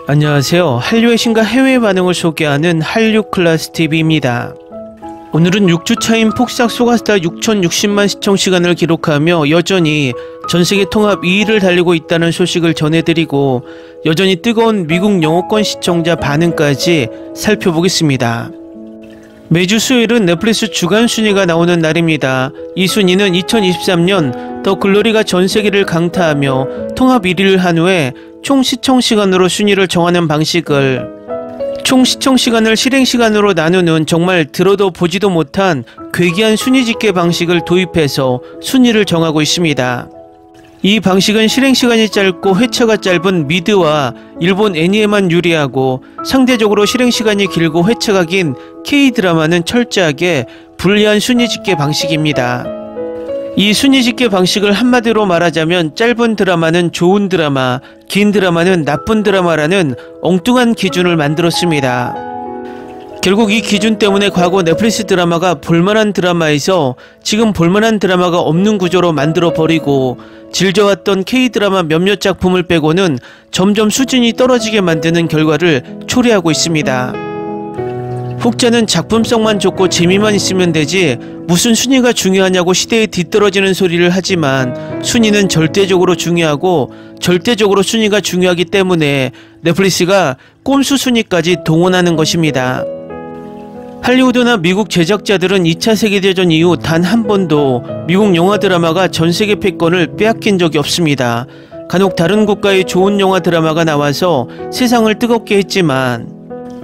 안녕하세요. 한류의 신과 해외 반응을 소개하는 한류클래스TV입니다. 오늘은 6주 차인 폭삭 소가스타 6,060만 시청시간을 기록하며 여전히 전세계 통합 2위를 달리고 있다는 소식을 전해드리고 여전히 뜨거운 미국 영어권 시청자 반응까지 살펴보겠습니다. 매주 수요일은 넷플릭스 주간 순위가 나오는 날입니다. 이 순위는 2023년 더 글로리가 전세계를 강타하며 통합 1위를 한 후에 총 시청시간으로 순위를 정하는 방식을 총 시청시간을 실행시간으로 나누는 정말 들어도 보지도 못한 괴기한 순위 집계 방식을 도입해서 순위를 정하고 있습니다. 이 방식은 실행시간이 짧고 회차가 짧은 미드와 일본 애니에만 유리하고 상대적으로 실행시간이 길고 회차가 긴 K드라마는 철저하게 불리한 순위 집계 방식입니다. 이 순위 집계 방식을 한마디로 말하자면 짧은 드라마는 좋은 드라마, 긴 드라마는 나쁜 드라마라는 엉뚱한 기준을 만들었습니다. 결국 이 기준 때문에 과거 넷플릭스 드라마가 볼만한 드라마에서 지금 볼만한 드라마가 없는 구조로 만들어버리고 질 좋았던 K드라마 몇몇 작품을 빼고는 점점 수준이 떨어지게 만드는 결과를 초래하고 있습니다. 혹자는 작품성만 좋고 재미만 있으면 되지 무슨 순위가 중요하냐고 시대에 뒤떨어지는 소리를 하지만 순위는 절대적으로 중요하고 절대적으로 순위가 중요하기 때문에 넷플릭스가 꼼수 순위까지 동원하는 것입니다. 할리우드나 미국 제작자들은 2차 세계대전 이후 단 한 번도 미국 영화 드라마가 전세계 패권을 빼앗긴 적이 없습니다. 간혹 다른 국가의 좋은 영화 드라마가 나와서 세상을 뜨겁게 했지만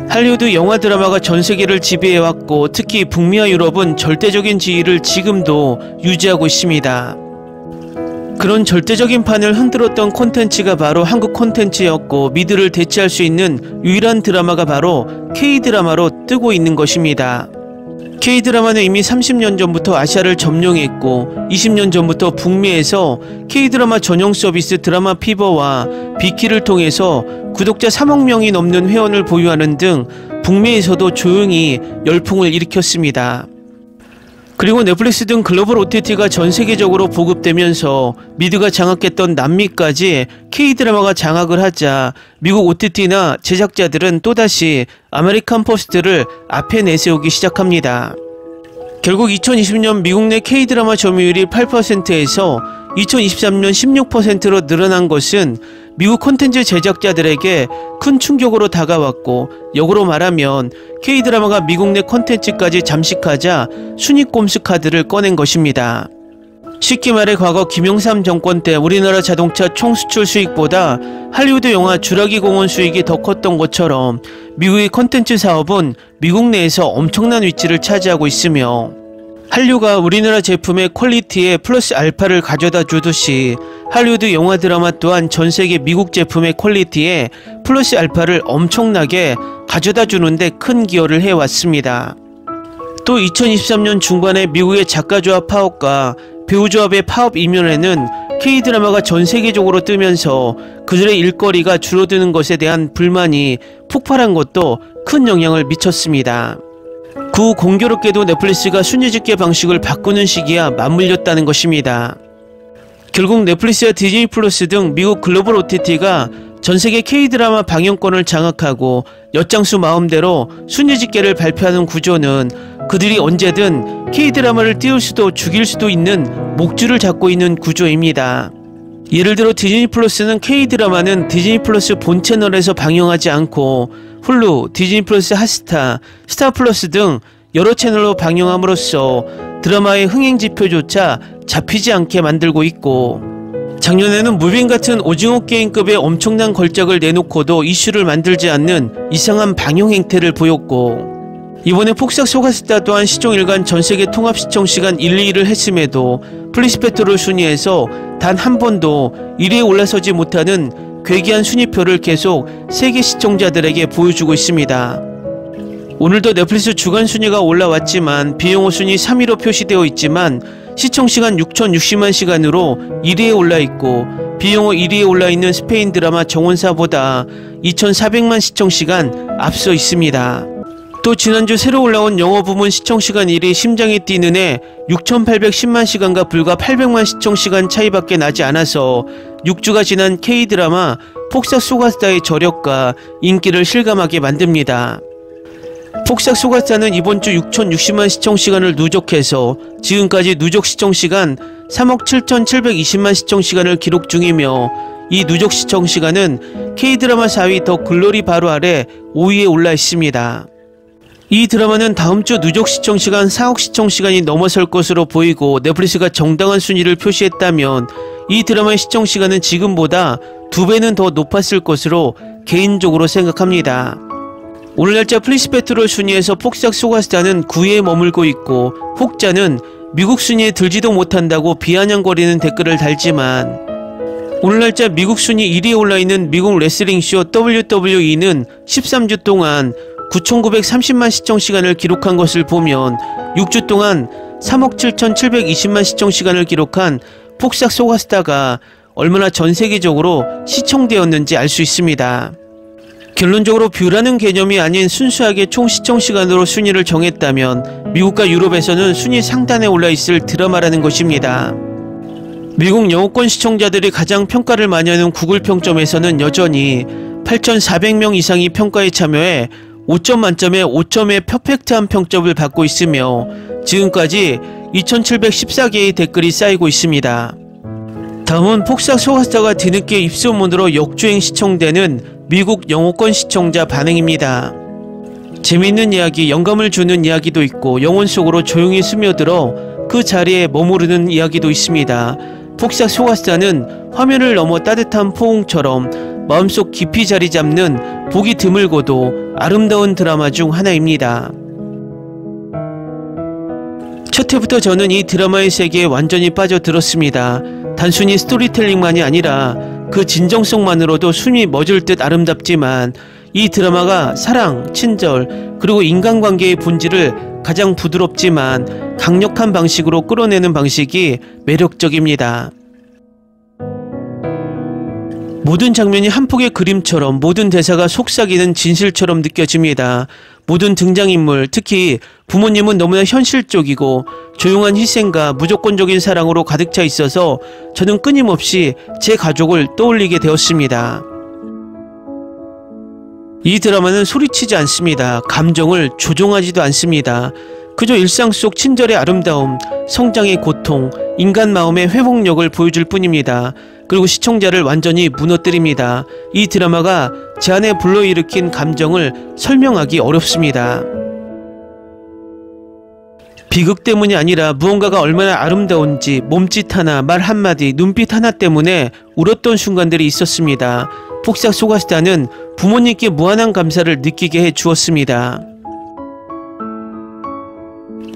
할리우드 영화 드라마가 전세계를 지배해왔고 특히 북미와 유럽은 절대적인 지위를 지금도 유지하고 있습니다. 그런 절대적인 판을 흔들었던 콘텐츠가 바로 한국 콘텐츠였고 미드를 대체할 수 있는 유일한 드라마가 바로 K드라마로 뜨고 있는 것입니다. K드라마는 이미 30년 전부터 아시아를 점령했고 20년 전부터 북미에서 K드라마 전용 서비스 드라마 피버와 비키를 통해서 구독자 3억 명이 넘는 회원을 보유하는 등 북미에서도 조용히 열풍을 일으켰습니다. 그리고 넷플릭스 등 글로벌 OTT가 전세계적으로 보급되면서 미드가 장악했던 남미까지 K드라마가 장악을 하자 미국 OTT나 제작자들은 또다시 아메리칸 퍼스트를 앞에 내세우기 시작합니다. 결국 2020년 미국 내 K드라마 점유율이 8%에서 2023년 16%로 늘어난 것은 미국 콘텐츠 제작자들에게 큰 충격으로 다가왔고 역으로 말하면 K드라마가 미국 내 콘텐츠까지 잠식하자 순위 꼼수 카드를 꺼낸 것입니다. 쉽게 말해 과거 김영삼 정권 때 우리나라 자동차 총 수출 수익보다 할리우드 영화 주라기 공원 수익이 더 컸던 것처럼 미국의 콘텐츠 사업은 미국 내에서 엄청난 위치를 차지하고 있으며 한류가 우리나라 제품의 퀄리티에 플러스 알파를 가져다 주듯이 할리우드 영화 드라마 또한 전세계 미국 제품의 퀄리티에 플러스 알파를 엄청나게 가져다 주는데 큰 기여를 해왔습니다. 또 2023년 중반에 미국의 작가조합 파업과 배우조합의 파업 이면에는 K드라마가 전세계적으로 뜨면서 그들의 일거리가 줄어드는 것에 대한 불만이 폭발한 것도 큰 영향을 미쳤습니다. 그 후 공교롭게도 넷플릭스가 순위 집계 방식을 바꾸는 시기와 맞물렸다는 것입니다. 결국 넷플릭스와 디즈니 플러스 등 미국 글로벌 OTT가 전세계 K드라마 방영권을 장악하고 엿장수 마음대로 순위 집계를 발표하는 구조는 그들이 언제든 K드라마를 띄울 수도 죽일 수도 있는 목줄을 잡고 있는 구조입니다. 예를 들어 디즈니 플러스는 K드라마는 디즈니 플러스 본 채널에서 방영하지 않고 훌루, 디즈니 플러스 핫스타, 스타 플러스 등 여러 채널로 방영함으로써 드라마의 흥행 지표조차 잡히지 않게 만들고 있고 작년에는 무빙 같은 오징어 게임급의 엄청난 걸작을 내놓고도 이슈를 만들지 않는 이상한 방영 행태를 보였고 이번에 폭삭 소가스타 또한 시종일관 전세계 통합 시청시간 1, 2위를 했음에도 플리스페트롤 순위에서 단 한 번도 1위에 올라서지 못하는 괴기한 순위표를 계속 세계 시청자들에게 보여주고 있습니다. 오늘도 넷플릭스 주간 순위가 올라왔지만 비영어 순위 3위로 표시되어 있지만 시청시간 6,060만 시간으로 1위에 올라있고 비영어 1위에 올라있는 스페인 드라마 정원사보다 2,400만 시청시간 앞서 있습니다. 또 지난주 새로 올라온 영어 부문 시청시간 1위 심장이 뛰는 애 6,810만 시간과 불과 800만 시청시간 차이밖에 나지 않아서 6주가 지난 K드라마 폭삭 소가스타의 저력과 인기를 실감하게 만듭니다. 폭삭 소가스타는 이번 주 6,060만 시청시간을 누적해서 지금까지 누적 시청시간 3억 7,720만 시청시간을 기록 중이며, 이 누적 시청시간은 K드라마 4위 더 글로리 바로 아래 5위에 올라 있습니다. 이 드라마는 다음 주 누적 시청시간 4억 시청시간이 넘어설 것으로 보이고, 넷플릭스가 정당한 순위를 표시했다면 이 드라마의 시청시간은 지금보다 2배는 더 높았을 것으로 개인적으로 생각합니다. 오늘 날짜 플리스페트롤 순위에서 폭삭 소가스타는 9위에 머물고 있고, 혹자는 미국 순위에 들지도 못한다고 비아냥거리는 댓글을 달지만, 오늘 날짜 미국 순위 1위에 올라있는 미국 레슬링쇼 WWE는 13주 동안 9,930만 시청시간을 기록한 것을 보면 6주 동안 3억 7,720만 시청시간을 기록한 폭삭 소가스타가 얼마나 전세계적으로 시청되었는지 알 수 있습니다. 결론적으로 뷰라는 개념이 아닌 순수하게 총 시청시간으로 순위를 정했다면 미국과 유럽에서는 순위 상단에 올라있을 드라마라는 것입니다. 미국 영어권 시청자들이 가장 평가를 많이 하는 구글 평점에서는 여전히 8,400명 이상이 평가에 참여해 5점 만점에 5점의 퍼펙트한 평점을 받고 있으며, 지금까지 2,714개의 댓글이 쌓이고 있습니다. 다음은 폭삭 소가스타가 뒤늦게 입소문으로 역주행 시청되는 미국 영어권 시청자 반응입니다. 재미있는 이야기, 영감을 주는 이야기도 있고, 영혼 속으로 조용히 스며들어 그 자리에 머무르는 이야기도 있습니다. 폭삭 소가스타는 화면을 넘어 따뜻한 포옹처럼 마음속 깊이 자리 잡는 보기 드물고도 아름다운 드라마 중 하나입니다. 첫 회부터 저는 이 드라마의 세계에 완전히 빠져들었습니다. 단순히 스토리텔링만이 아니라 그 진정성만으로도 숨이 멎을 듯 아름답지만, 이 드라마가 사랑, 친절, 그리고 인간관계의 본질을 가장 부드럽지만 강력한 방식으로 끌어내는 방식이 매력적입니다. 모든 장면이 한 폭의 그림처럼, 모든 대사가 속삭이는 진실처럼 느껴집니다. 모든 등장인물, 특히 부모님은 너무나 현실적이고 조용한 희생과 무조건적인 사랑으로 가득 차 있어서 저는 끊임없이 제 가족을 떠올리게 되었습니다. 이 드라마는 소리치지 않습니다. 감정을 조종하지도 않습니다. 그저 일상 속 친절의 아름다움, 성장의 고통, 인간 마음의 회복력을 보여줄 뿐입니다. 그리고 시청자를 완전히 무너뜨립니다. 이 드라마가 제 안에 불러일으킨 감정을 설명하기 어렵습니다. 비극 때문이 아니라 무언가가 얼마나 아름다운지 몸짓 하나, 말 한마디, 눈빛 하나 때문에 울었던 순간들이 있었습니다. 폭삭 소가스타는 부모님께 무한한 감사를 느끼게 해주었습니다.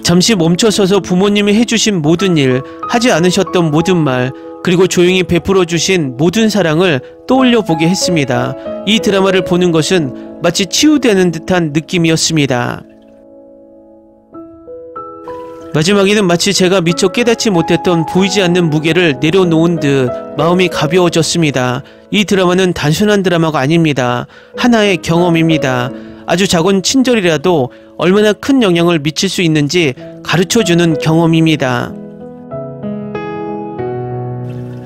잠시 멈춰서서 부모님이 해주신 모든 일, 하지 않으셨던 모든 말, 그리고 조용히 베풀어 주신 모든 사랑을 떠올려 보게 했습니다. 이 드라마를 보는 것은 마치 치유되는 듯한 느낌이었습니다. 마지막에는 마치 제가 미처 깨닫지 못했던 보이지 않는 무게를 내려놓은 듯 마음이 가벼워졌습니다. 이 드라마는 단순한 드라마가 아닙니다. 하나의 경험입니다. 아주 작은 친절이라도 얼마나 큰 영향을 미칠 수 있는지 가르쳐주는 경험입니다.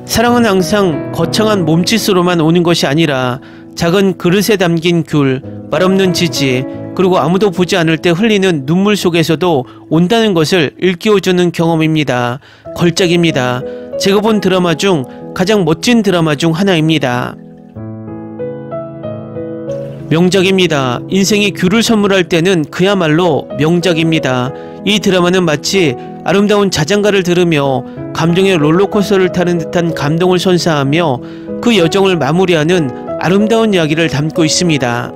사랑은 항상 거창한 몸짓으로만 오는 것이 아니라 작은 그릇에 담긴 귤, 말없는 지지, 그리고 아무도 보지 않을 때 흘리는 눈물 속에서도 온다는 것을 일깨워주는 경험입니다. 걸작입니다. 제가 본 드라마 중 가장 멋진 드라마 중 하나입니다. 명작입니다. 인생에 귤을 선물할 때는 그야말로 명작입니다. 이 드라마는 마치 아름다운 자장가를 들으며 감정의 롤러코스터를 타는 듯한 감동을 선사하며 그 여정을 마무리하는 아름다운 이야기를 담고 있습니다.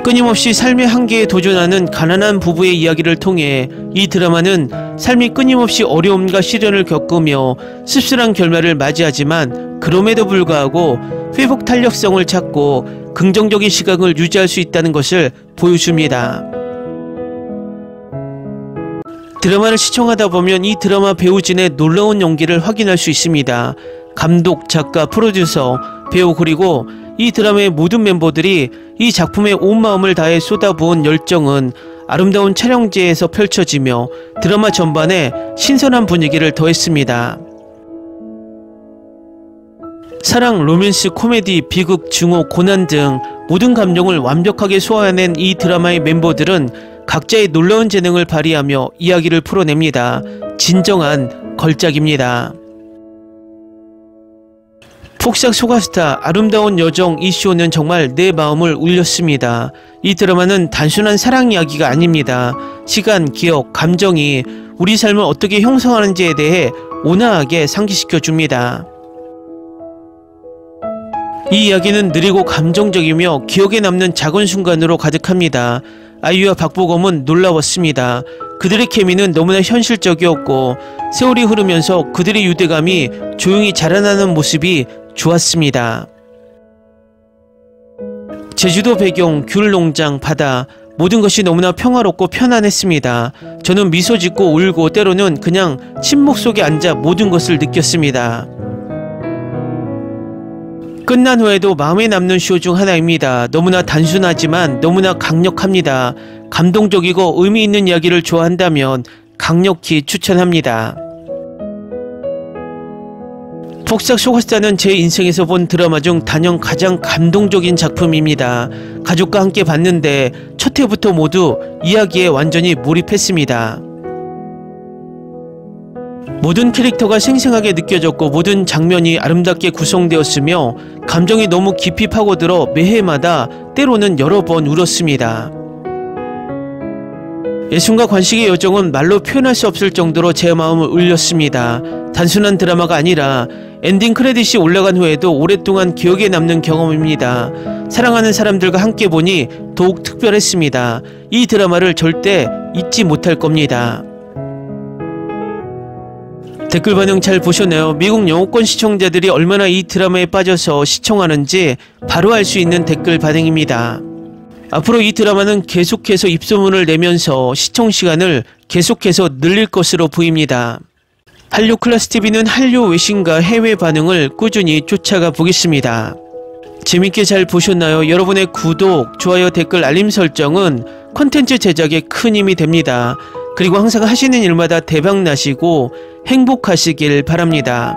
끊임없이 삶의 한계에 도전하는 가난한 부부의 이야기를 통해 이 드라마는 삶이 끊임없이 어려움과 시련을 겪으며 씁쓸한 결말을 맞이하지만 그럼에도 불구하고 회복 탄력성을 찾고 긍정적인 시각을 유지할 수 있다는 것을 보여줍니다. 드라마를 시청하다 보면 이 드라마 배우진의 놀라운 연기를 확인할 수 있습니다. 감독, 작가, 프로듀서, 배우 그리고 이 드라마의 모든 멤버들이 이 작품에 온 마음을 다해 쏟아부은 열정은 아름다운 촬영지에서 펼쳐지며 드라마 전반에 신선한 분위기를 더했습니다. 사랑, 로맨스, 코미디, 비극, 증오, 고난 등 모든 감정을 완벽하게 소화해낸 이 드라마의 멤버들은 각자의 놀라운 재능을 발휘하며 이야기를 풀어냅니다. 진정한 걸작입니다. 폭삭 소가스타 아름다운 여정 이 쇼는 정말 내 마음을 울렸습니다. 이 드라마는 단순한 사랑 이야기가 아닙니다. 시간, 기억, 감정이 우리 삶을 어떻게 형성하는지에 대해 온화하게 상기시켜 줍니다. 이 이야기는 느리고 감정적이며 기억에 남는 작은 순간으로 가득합니다. 아이유와 박보검은 놀라웠습니다. 그들의 케미는 너무나 현실적이었고 세월이 흐르면서 그들의 유대감이 조용히 자라나는 모습이 좋았습니다. 제주도 배경, 귤 농장, 바다 모든 것이 너무나 평화롭고 편안했습니다. 저는 미소 짓고 울고 때로는 그냥 침묵 속에 앉아 모든 것을 느꼈습니다. 끝난 후에도 마음에 남는 쇼 중 하나입니다. 너무나 단순하지만 너무나 강력합니다. 감동적이고 의미 있는 이야기를 좋아한다면 강력히 추천합니다. 폭삭 소가스타는 제 인생에서 본 드라마 중 단연 가장 감동적인 작품입니다. 가족과 함께 봤는데 첫 회부터 모두 이야기에 완전히 몰입했습니다. 모든 캐릭터가 생생하게 느껴졌고 모든 장면이 아름답게 구성되었으며 감정이 너무 깊이 파고들어 매회마다 때로는 여러 번 울었습니다. 예순과 관식의 여정은 말로 표현할 수 없을 정도로 제 마음을 울렸습니다. 단순한 드라마가 아니라 엔딩 크레딧이 올라간 후에도 오랫동안 기억에 남는 경험입니다. 사랑하는 사람들과 함께 보니 더욱 특별했습니다. 이 드라마를 절대 잊지 못할 겁니다. 댓글 반응 잘 보셨나요? 미국 영어권 시청자들이 얼마나 이 드라마에 빠져서 시청하는지 바로 알 수 있는 댓글 반응입니다. 앞으로 이 드라마는 계속해서 입소문을 내면서 시청 시간을 계속해서 늘릴 것으로 보입니다. 한류 클래스TV는 한류 외신과 해외 반응을 꾸준히 쫓아가 보겠습니다. 재밌게 잘 보셨나요? 여러분의 구독, 좋아요, 댓글, 알림 설정은 콘텐츠 제작에 큰 힘이 됩니다. 그리고 항상 하시는 일마다 대박 나시고 행복하시길 바랍니다.